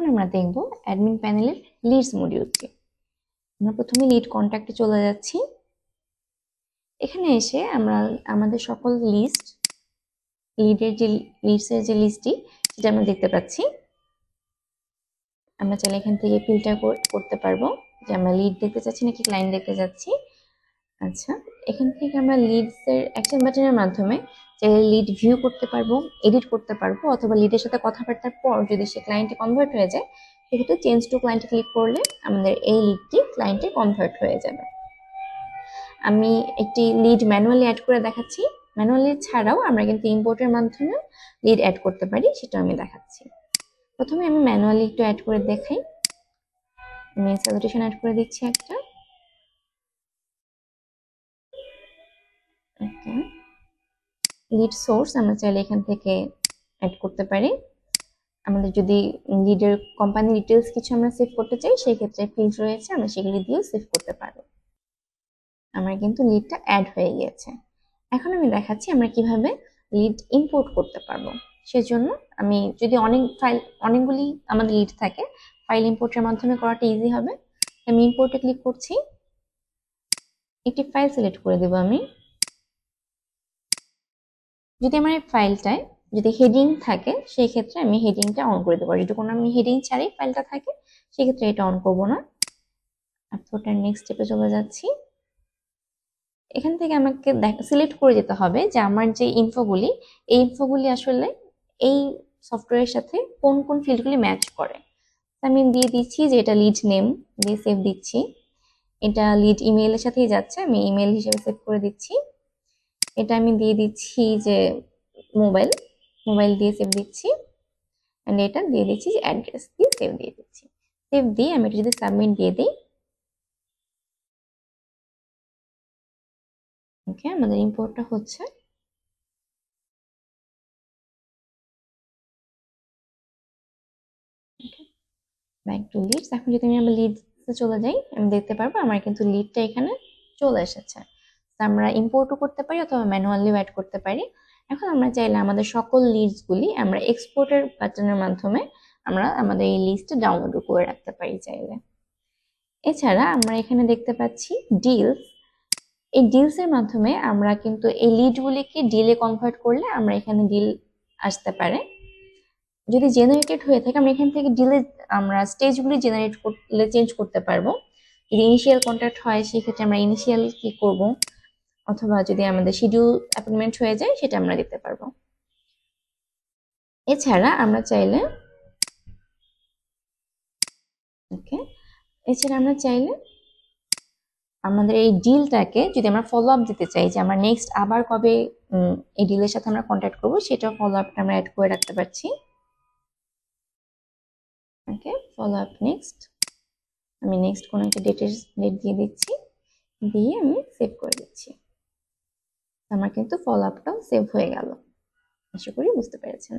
এখন আমরা দেখব অ্যাডমিন প্যানেলের লিডস মডিউলটি। আমরা প্রথমে লিড কন্ট্যাক্টে চলে যাচ্ছি। এখানে এসে আমরা আমাদের সকল লিডসের যে লিস্টটি সেটা আমরা দেখতে পাচ্ছি। আমরা চাইলে এখান থেকে ফিল্টার করতে পারবো যে আমরা লিড দেখতে চাচ্ছি নাকি ক্লায়েন্ট দেখতে যাচ্ছি। আচ্ছা, এখান থেকে আমরা লিডসের অ্যাকশন বাটনের মাধ্যমে চাইলে লিড ভিউ করতে পারবো, এডিট করতে পারবো, অথবা লিডের সাথে কথাবার্তার পর যদি সে ক্লায়েন্টে কনভার্ট হয়ে যায় সেক্ষেত্রে চেঞ্জ টু ক্লায়েন্টে ক্লিক করলে আমাদের এই লিডটি ক্লায়েন্টে কনভার্ট হয়ে যাবে। আমি একটি লিড ম্যানুয়ালি অ্যাড করে দেখাচ্ছি। ম্যানুয়ালি ছাড়াও আমরা কিন্তু ইম্পোর্টের মাধ্যমে লিড অ্যাড করতে পারি, সেটা আমি দেখাচ্ছি। প্রথমে আমি ম্যানুয়ালি একটু অ্যাড করে দেখাই। আমি স্যালুটেশন অ্যাড করে দিচ্ছি একটা। ওকে, লিড সোর্স আমরা চাইলে এখান থেকে অ্যাড করতে পারি। আমাদের যদি লিডের কোম্পানি ডিটেলস কিছু আমরা সেভ করতে চাই সেই ক্ষেত্রে ফিল্ড রয়েছে, আমরা সেগুলি দিয়েও সেভ করতে পারবো। আমার কিন্তু লিডটা অ্যাড হয়ে গিয়েছে। এখন আমি দেখাচ্ছি আমরা কিভাবে লিড ইম্পোর্ট করতে পারবো। সেজন্য আমি যদি অনেকগুলি আমাদের লিড থাকে, ফাইল ইম্পোর্টের মাধ্যমে করাটা ইজি হবে। আমি ইম্পোর্টে ক্লিক করছি, একটি ফাইল সিলেক্ট করে দেব আমি। যদি আমার এই ফাইলটায় যদি হেডিং থাকে সেই ক্ষেত্রে আমি হেডিংটা অন করে দেবো। যদি কোনো আমি হেডিং ছাড়াই ফাইলটা থাকে সেক্ষেত্রে এটা অন করবো না। আপলোডের নেক্সট স্টেপে চলে যাচ্ছি। এখান থেকে আমাকে সিলেক্ট করে যেতে হবে যে আমার যে ইনফোগুলি, এই ইনফোগুলি আসলে এই সফটওয়্যারের সাথে কোন কোন ফিল্ডগুলি ম্যাচ করে। আমি দিয়ে দিচ্ছি যে এটা লিড নেম, দিয়ে সেভ দিচ্ছি। এটা লিড ইমেইলের সাথেই যাচ্ছে, আমি ইমেইল হিসেবে সেভ করে দিচ্ছি। এটা আমি দিয়ে দিচ্ছি যে মোবাইল দিয়ে সেভ দিচ্ছি। অ্যান্ড এটা দিয়ে দিচ্ছি যে অ্যাড্রেস দিয়ে সেভ দিয়ে দিচ্ছি। সেভ দিয়ে আমি এটা যদি সাবমিট দিয়ে দিই, ওকে, আমাদের ইম্পোর্টটা হচ্ছে। Back to Leeds. এখন যদি আমি আমার লিডসে চলে যাই, আমি দেখতে পারবো আমার কিন্তু লিডটা এখানে চলে এসেছে। আমরা ইম্পোর্টও করতে পারি অথবা ম্যানুয়ালিও অ্যাড করতে পারি। এখন আমরা চাইলে আমাদের সকল লিডসগুলি আমরা এক্সপোর্টের বাটনের মাধ্যমে আমরা আমাদের এই লিস্টে ডাউনলোড করে রাখতে পারি চাইলে। এছাড়া আমরা এখানে দেখতে পাচ্ছি ডিলস। এই ডিলস এর মাধ্যমে আমরা কিন্তু এই লিডগুলিকে ডিলে কনভার্ট করলে আমরা এখানে ডিল আসতে পারে। যদি জেনারেটেড হয়ে থাকে আমরা এখান থেকে ডিলে আমরা স্টেজগুলি জেনারেট করলে চেঞ্জ করতে পারবো। যদি ইনিশিয়াল কন্ট্যাক্ট হয় সেক্ষেত্রে আমরা ইনিশিয়াল কি করব, অথবা যদি আমাদের শিডিউল অ্যাপয়েন্টমেন্ট হয়ে যায় সেটা আমরা দিতে পারবো। এছাড়া আমরা চাইলে আমাদের এই ডিলটাকে যদি আমরা ফলো আপ দিতে চাই যে আমরা নেক্সট আবার কবে এই ডিলের সাথে আমরা কন্ট্যাক্ট করবো, সেটাও ফলো আপটা আমরা অ্যাড করে রাখতে পারছি। ওকে, ফলো আপ নেক্সট। আমি নেক্সট কোনো একটা ডেট দিয়ে দিচ্ছি, দিয়ে আমি সেভ করে দিচ্ছি। আমার কিন্তু ফলো আপটাও সেভ হয়ে গেল। আশা করি বুঝতে পেরেছেন।